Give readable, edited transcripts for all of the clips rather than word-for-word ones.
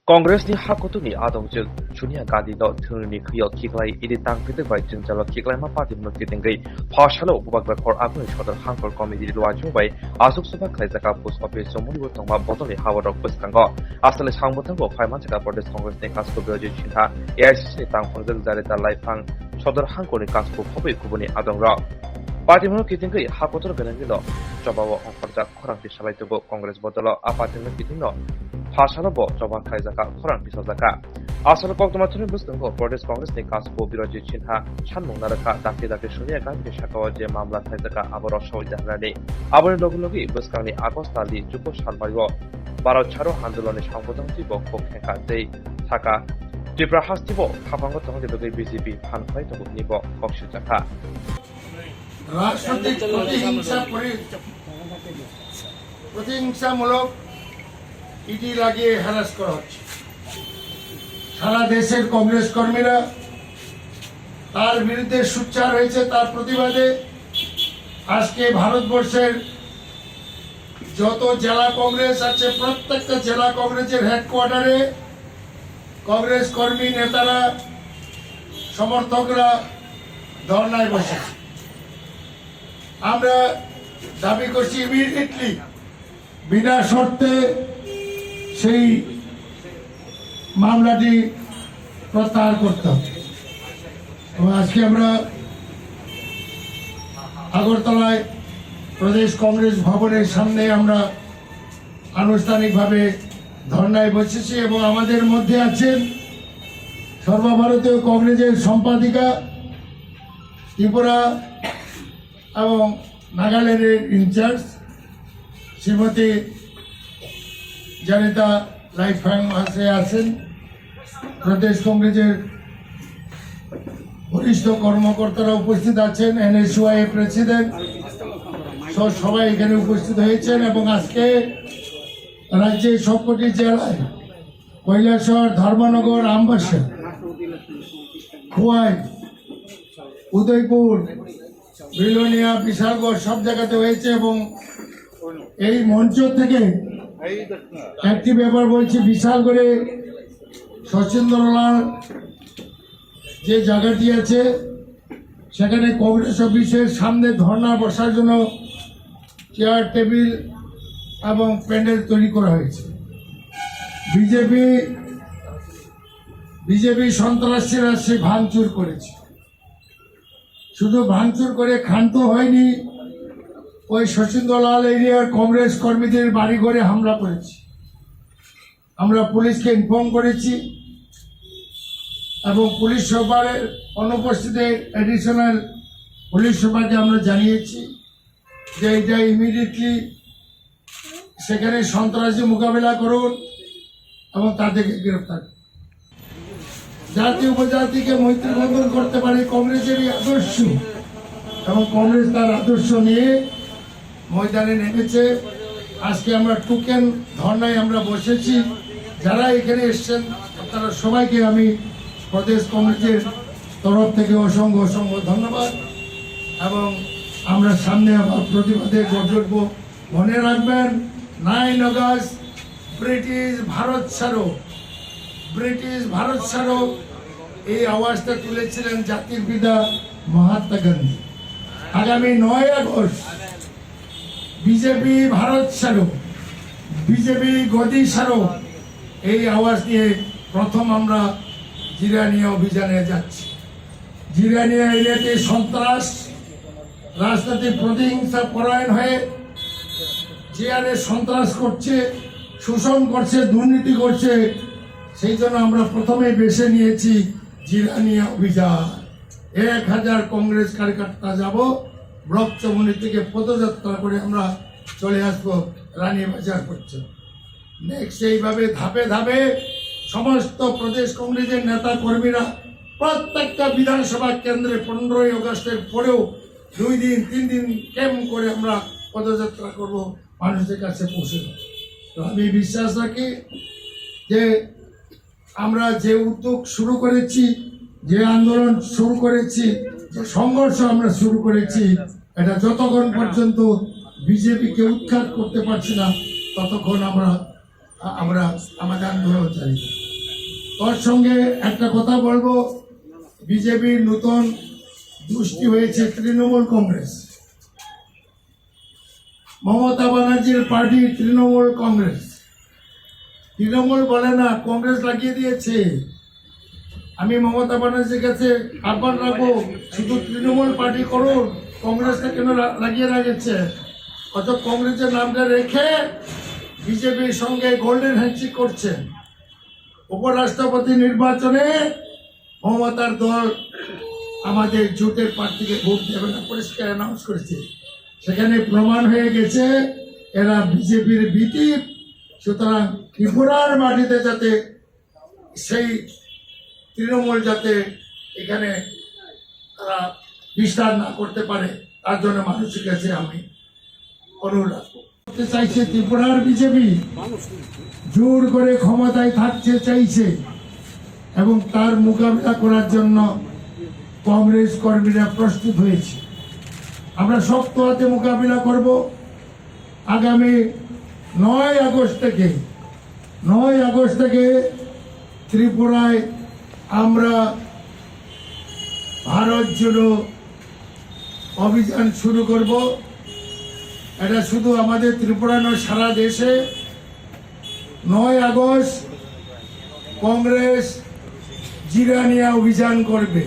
Congressni hakotuni adongjak Sonia Gandhi lo thungni khyo khiklai idi tangpite bai jingchalo khiklai ma party no kitingai phashalo ubakba khor abni shodar hangkor committee lo ajung bai asuk sabha khaijaka post office somuni bo tongba botoli hawarok pustango asale sangbotango phaiman jaka Pradesh Congress ni kasko beoje chinha AICC tangphongjak jarita laifang shodar hangkor ni kasko phobai kubuni adongra party no kitingai hakotor benangilo jobawo ongkorjak khorangti salaitogo Congress bodolo apati no kitingno Phashalobo Joban Kaizaka, Koran Pisazaka. Asal Poktomaturi Bustungo, Pradesh Congress Nikaspo, Biroji Chinha, Chanmung Naraka, Daki Sonia Gandhi Shakawaje Mamla Kaizaka, Aborosho Jahrani, Abon Logulogi, Buskani, Agostali, Juko Shalmayo, Barocharo Handuloni Shambotan Tibo, Kokenka, Day, Taka, Jibra Hastibo, Kapango Tongi, BCP, Hankai to Nibo, Kokshitaka. রাজনৈতিক প্রতিহিংসামূলক ED লাগিয়ে harass করা হচ্ছে। সারা দেশের কংগ্রেস কর্মীরা তার বিরুদ্ধে সোচ্চার হয়েছে। তার প্রতিবাদে আজকে ভারতবর্ষের যত জেলা কংগ্রেস আছে প্রত্যেকটা জেলা কংগ্রেসের হেডকোয়ার্টারে কংগ্রেস কর্মী নেতারা সমর্থকরা ধর্নায় বসেছে। আমরা দাবি করছি ইমিডিয়েটলি বিনা শর্তে সেই মামলাটি প্রত্যাহার করতে হবে। এবং আজকে আমরা আগরতলায় প্রদেশ কংগ্রেস ভবনের সামনে আমরা আনুষ্ঠানিকভাবে ধর্নায় বসেছি এবং আমাদের মধ্যে আছেন সর্বভারতীয় কংগ্রেসের সম্পাদিকা ত্রিপুরা এবং নাগাল্যান্ডের ইনচার্জ শ্রীমতী জানিতা লাইফাং আছেন, প্রদেশ কংগ্রেসের বরিষ্ঠ কর্মকর্তারা উপস্থিত আছেন, NSY প্রেসিডেন্ট সবাই এখানে উপস্থিত হয়েছেন। এবং আজকে রাজ্যের সবকটি জেলায় কৈলাসহর, ধর্মনগর, আমবাসা, খোয়াই, উদয়পুর, বিলোনিয়া, বিশালগড় সব জায়গাতে হয়েছে। এবং এই মঞ্চ থেকে একটি ব্যাপার বলছি, বিশালগড়ে শচীন্দ্রলাল যে জায়গাটি আছে সেখানে কংগ্রেস অফিসের সামনে ধর্না বসার জন্য চেয়ার টেবিল এবং প্যান্ডেল তৈরি করা হয়েছে। বিজেপি সন্ত্রাসীরা সে ভাঙচুর করেছে। শুধু ভাঙচুর করে ক্ষান্ত হয়নি, ওই শচীন্দ্রলাল এরিয়ার কংগ্রেস কর্মীদের বাড়ি ঘরে হামলা করেছে। আমরা পুলিশকে ইনফর্ম করেছি এবং পুলিশ সুপারের অনুপস্থিতিতে অ্যাডিশনাল পুলিশ সুপারকে আমরা জানিয়েছি যে এটা ইমিডিয়েটলি সেখানে সন্ত্রাসী মোকাবেলা করুন এবং তাদেরকে গ্রেফতার করুন। জাতি উপজাতিকে মৈত্রী বন্ধন করতে পারে কংগ্রেসেরই আদর্শ এবং কংগ্রেস তার আদর্শ নিয়ে ময়দানে নেমেছে। আজকে আমরা টোকেন ধর্নায় আমরা বসেছি। যারা এখানে এসছেন তারা সবাইকে আমি প্রদেশ কংগ্রেসের তরফ থেকে অসংখ্য ধন্যবাদ। এবং আমরা সামনে আবার প্রতিবাদে গড়ে উঠব। মনে রাখবেন 9 আগস্ট ব্রিটিশ ভারত ছাড়ো এই আওয়াজটা তুলেছিলেন জাতির পিতা মহাত্মা গান্ধী। আগামী 9 আগস্ট বিজেপি ভারত ছাড়ো, বিজেপি গদি ছাড়ো এই আওয়াজ নিয়ে প্রথম আমরা জিরানিয়া অভিযানে যাচ্ছি। জিরানিয়া এরিয়াতে সন্ত্রাস, রাজনৈতিক প্রতিহিংসা পরায়ণ হয়ে যে আরে সন্ত্রাস করছে, শোষণ করছে, দুর্নীতি করছে, সেই জন্য আমরা প্রথমে বেছে নিয়েছি জিরানিয়া অভিযান। 1000 কংগ্রেস কার্যকর্তা যাব, ব্লক চৌমুনি থেকে পদযাত্রা করে আমরা চলে আসবো রানীবাজার পর্যন্ত। নেক্সট এইভাবে ধাপে ধাপে সমস্ত প্রদেশ কংগ্রেসের নেতা কর্মীরা প্রত্যেকটা বিধানসভা কেন্দ্রে 15ই আগস্টের পরেও 2 দিন 3 দিন ক্যাম্প করে আমরা পদযাত্রা করব, মানুষের কাছে পৌঁছে দেব। তো আমি বিশ্বাস রাখি যে আমরা যে উদ্যোগ শুরু করেছি, যে আন্দোলন শুরু করেছি, যে সংঘর্ষ আমরা শুরু করেছি, এটা যতক্ষণ পর্যন্ত বিজেপিকে উৎখাত করতে পারছি না ততক্ষণ আমরা আমরা সমাধান ধরেও চাই। তোর সঙ্গে একটা কথা বলবো, বিজেপির নতুন দুষ্টি হয়েছে তৃণমূল কংগ্রেস। মমতা ব্যানার্জির পার্টি তৃণমূল কংগ্রেস, তৃণমূল বলে না, কংগ্রেস লাগিয়ে দিয়েছে। আমি মমতা ব্যানার্জির কাছে আহ্বান রাখবো, শুধু তৃণমূল পার্টি করুন, কংগ্রেসটা কেন লাগিয়ে রেখেছে? অত কংগ্রেসের নামটা রেখে বিজেপির সঙ্গে গোল্ডেন হ্যান্ডশেক করছেন। উপরাষ্ট্রপতি নির্বাচনে মমতার দল আমাদের জোটের প্রার্থীকে ভোট দেবে না, পরিষ্কার অ্যানাউন্স করেছে। সেখানে প্রমাণ হয়ে গেছে এরা বিজেপির ভীতি। সুতরাং ত্রিপুরার মাটিতে যাতে সেই তৃণমূল যাতে এখানে তারা বিস্তার না করতে পারে, তার জন্য মানুষের কাছে আমি অনুরোধ করতে চাইছে। ত্রিপুরার বিজেপি জোর করে ক্ষমতায় থাকতে চাইছে এবং তার মোকাবিলা করার জন্য কংগ্রেস কর্মীরা প্রস্তুত হয়েছে। আমরা শক্ত হাতে মোকাবিলা করব। আগামী 9 আগস্ট থেকে ত্রিপুরায় আমরা ভারত জোড়ো অভিযান শুরু করব। এটা শুধু আমাদের ত্রিপুরা নয়, সারা দেশে 9 আগস্ট কংগ্রেস জিরানিয়া অভিযান করবে।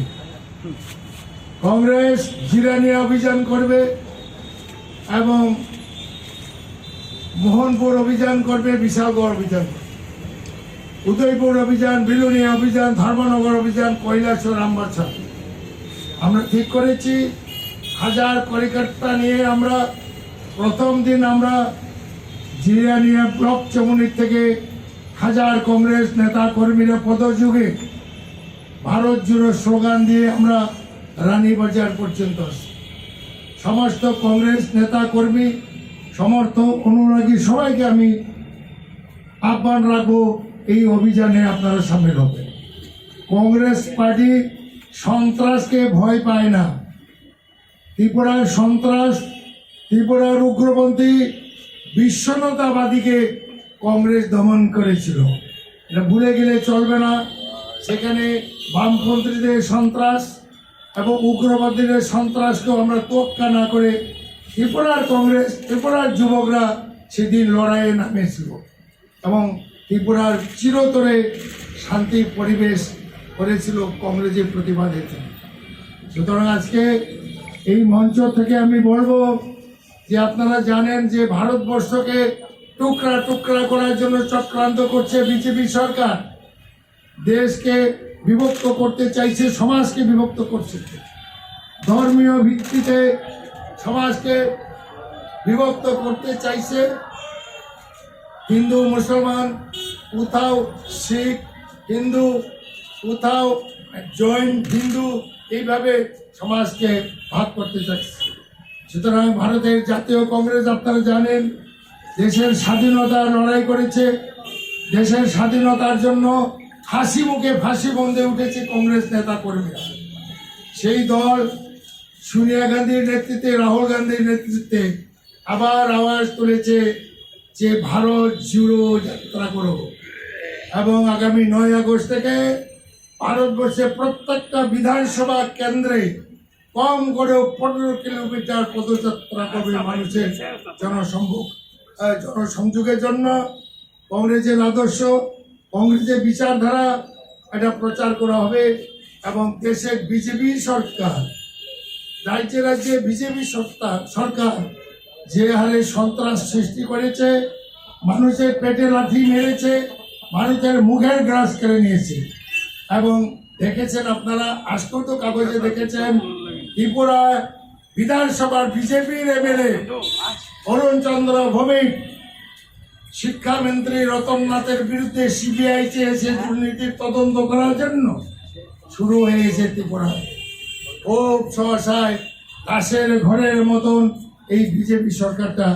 কংগ্রেস জিরানিয়া অভিযান করবে এবং মোহনপুর অভিযান করবে, বিশালগড় অভিযান করবে, উদয়পুর অভিযান, বিলুনিয়া অভিযান, ধর্মনগর অভিযান, কৈলাসহর, রামবাছা। আমরা ঠিক করেছি 1000 কার্যকর্তা নিয়ে আমরা প্রথম দিন আমরা জিরানিয়া ব্লক চমুনির থেকে 1000 কংগ্রেস নেতা কর্মীরা পদযুগে ভারত জুড়ে স্লোগান দিয়ে আমরা রানীবাজার পর্যন্ত আসি। সমস্ত কংগ্রেস নেতা কর্মী, সমর্থক, অনুরাগী সবাইকে আমি আহ্বান রাখবো, এই অভিযানে আপনারা সামিল হবেন। কংগ্রেস পার্টি সন্ত্রাসকে ভয় পায় না। ত্রিপুরার সন্ত্রাস, ত্রিপুরার উগ্রপন্থী বিচ্ছিন্নতাবাদীকে কংগ্রেস দমন করেছিল, এটা ভুলে গেলে চলবে না। সেখানে বামপন্থীদের সন্ত্রাস এবং উগ্রবাদীদের সন্ত্রাসকেও আমরা তোয়াক্কা না করে ত্রিপুরার কংগ্রেস, ত্রিপুরার যুবকরা সেদিন লড়াইয়ে নামেছিল এবং ত্রিপুরার চিরতরে শান্তি পরিবেশ করেছিল কংগ্রেসের প্রতিবাদের জন্য। সুতরাং আজকে এই মঞ্চ থেকে আমি বলবো যে আপনারা জানেন যে ভারতবর্ষকে টুকরা টুকরা করার জন্য চক্রান্ত করছে বিজেপি সরকার। দেশকে বিভক্ত করতে চাইছে, সমাজকে বিভক্ত করছে, ধর্মীয় ভিত্তিতে সমাজকে বিভক্ত করতে চাইছে। হিন্দু মুসলমান, কোথাও শিখ হিন্দু, কোথাও জৈন হিন্দু, এইভাবে সমাজকে ভাগ করতে চাইছে। সুতরাং ভারতের জাতীয় কংগ্রেস আপনারা জানেন দেশের স্বাধীনতার লড়াই করেছে। দেশের স্বাধীনতার জন্য হাসি মুখে ফাঁসি বন্ধে উঠেছে কংগ্রেস নেতা কর্মীরা। সেই দল সোনিয়া গান্ধীর নেতৃত্বে, রাহুল গান্ধীর নেতৃত্বে আবার আওয়াজ তুলেছে যে ভারত জুড়ো যাত্রা করো এবং আগামী 9 আগস্ট থেকে ভারতবর্ষের প্রত্যেকটা বিধানসভা কেন্দ্রে কম করেও 15 কিলোমিটার পদযাত্রা করবে মানুষের জনসংযোগের জন্য। কংগ্রেসের আদর্শ, কংগ্রেসের বিচারধারা এটা প্রচার করা হবে এবং দেশের বিজেপি সরকার, রাজ্যে রাজ্যে বিজেপি সরকার যে হারে সন্ত্রাস সৃষ্টি করেছে, মানুষের পেটে লাথি মেরেছে, মানুষের মুখের গ্রাস কেড়ে নিয়েছে। এবং দেখেছেন আপনারা, আজকেও তো কাগজে দেখেছেন ত্রিপুরা বিধানসভার বিজেপির এমএলএ অরুণ চন্দ্র ভৌমিক শিক্ষামন্ত্রী রতন নাথের বিরুদ্ধে সিবিআই চেয়েছে দুর্নীতির তদন্ত করার জন্য। শুরু হয়ে গেছে ত্রিপুরায় খুব সহসায় কাশের ঘরের মতন এই বিজেপি সরকারটা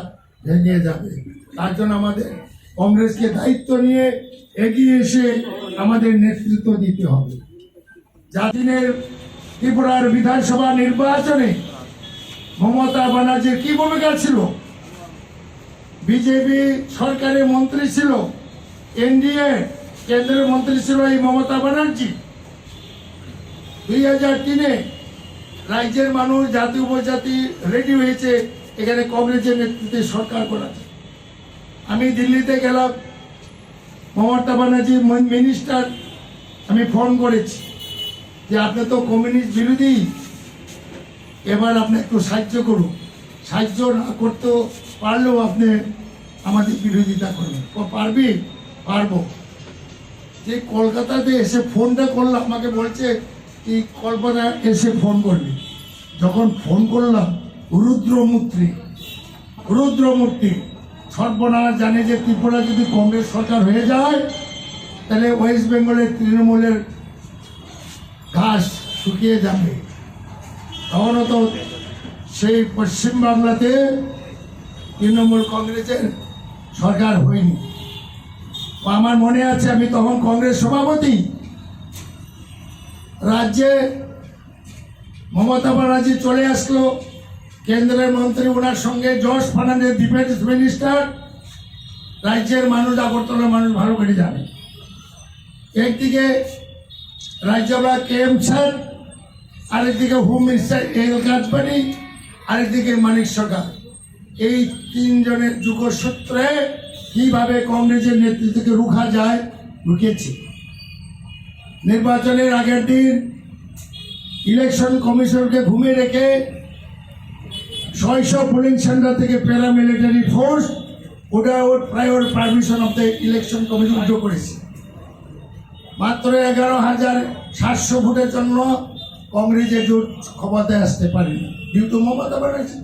ভেঙে যাবে। তার জন্য আমাদের কংগ্রেসকে দায়িত্ব নিয়ে এগিয়ে এসে আমাদের নেতৃত্ব দিতে হবে। জাতিনের ত্রিপুরার বিধানসভা নির্বাচনে মমতা ব্যানার্জির কি ভূমিকা ছিল? বিজেপি সরকারের মন্ত্রী ছিল, এনডিএ কেন্দ্রের মন্ত্রী ছিল এই মমতা ব্যানার্জি। 2003-এ রাজ্যের মানুষ জাতি উপজাতি রেডি হয়েছে এখানে কংগ্রেসের নেতৃত্বে সরকার করাছে। আমি দিল্লিতে গেলাম, মমতা ব্যানার্জি মিনিস্টার, আমি ফোন করেছি যে আপনি তো কমিউনিস্ট বিরোধী, এবার আপনি একটু সাহায্য করুন। সাহায্য না করতে পারলেও আপনি আমাদের বিরোধিতা করবেন। পারবি? পারবো। যে কলকাতাতে এসে ফোনটা করলো, আমাকে বলছে কি কল্পনা এসে ফোন করবি। যখন ফোন করলাম, রুদ্রমূর্তি সর্বনাশ জানে যে ত্রিপুরা যদি কংগ্রেস সরকার হয়ে যায় তাহলে ওয়েস্ট বেঙ্গলের তৃণমূলের ঘাস শুকিয়ে যাবে। তখনও তো সেই পশ্চিমবাংলাতে তৃণমূল কংগ্রেসের সরকার হয়নি। আমার মনে আছে আমি তখন কংগ্রেস সভাপতি। রাজ্যে মমতা ব্যানার্জি চলে আসলো, কেন্দ্রের মন্ত্রী, ওনার সঙ্গে জর্জ ফার্নান্ডেজ ডিফেন্স মিনিস্টার। রাজ্যের মানুষ, আগরতলার মানুষ ভালো করে জানে। একদিকে রাজ্যপাল KM স্যার, আরেকদিকে হোম মিনিস্টার এল কাজবানি, আরেকদিকে মানিক সরকার। এই তিনজনের যুগসূত্রে কিভাবে কংগ্রেসের নেতৃত্বকে রুখা যায় রুখেছে। নির্বাচনের আগের দিন ইলেকশন কমিশনকে ঘুমিয়ে রেখে 600 পোলিং সেন্টার থেকে paramilitary force without prior permission of the election commission উদ্যোগ করেছে। মাত্র 11,700 ভোটের জন্য কংগ্রেসের জোট ক্ষমতায় আসতে পারেনি ডিউ টু মমতা ব্যানার্জি।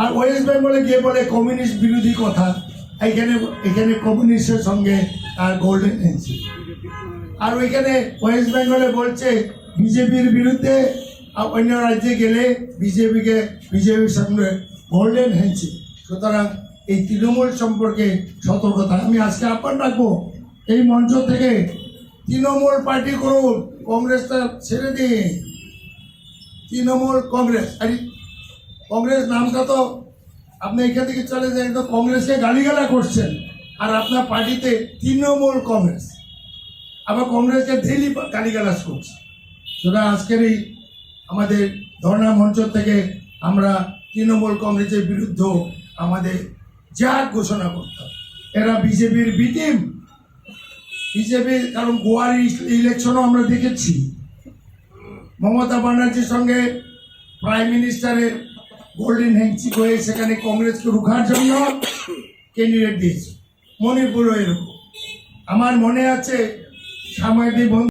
আর ওয়েস্ট বেঙ্গলে গিয়ে বলে কমিউনিস্ট বিরোধী কথা, এখানে কমিউনিস্টের সঙ্গে তার গোল্ডেন হ্যান্ডশেক। আর ওইখানে ওয়েস্ট বেঙ্গলে বলছে বিজেপির বিরুদ্ধে, আর অন্য রাজ্যে গেলে বিজেপির সঙ্গে গোল্ডেন হ্যান্ডশেক। সুতরাং এই তৃণমূল সম্পর্কে সতর্কতা আমি আজকে আহ্বান রাখবো এই মঞ্চ থেকে, তৃণমূল পার্টি করুন, কংগ্রেসটা ছেড়ে দিন। তৃণমূল কংগ্রেস, আরে কংগ্রেস নামটা তো আপনি এখান থেকে চলে যায় তো কংগ্রেসকে গালিগালা করছেন, আর আপনার পার্টিতে তৃণমূল কংগ্রেস, আবার কংগ্রেসকে ডেইলি গালিগালাজ করছে। সুতরাং আজকের এই আমাদের ধর্ণা মঞ্চ থেকে আমরা তৃণমূল কংগ্রেসের বিরুদ্ধে আমাদের জাত ঘোষণা করতাম। এরা বিজেপির বিটিম, বিজেপির, কারণ গোয়ার ইলেকশনও আমরা দেখেছি মমতা ব্যানার্জির সঙ্গে প্রাইম মিনিস্টারের গোল্ডেন হ্যান্ডশেক হয়ে সেখানে কংগ্রেসকে রুখার জন্য ক্যান্ডিডেট দিয়েছে। মণিপুরও এরকম। আমার মনে আছে সাময়িক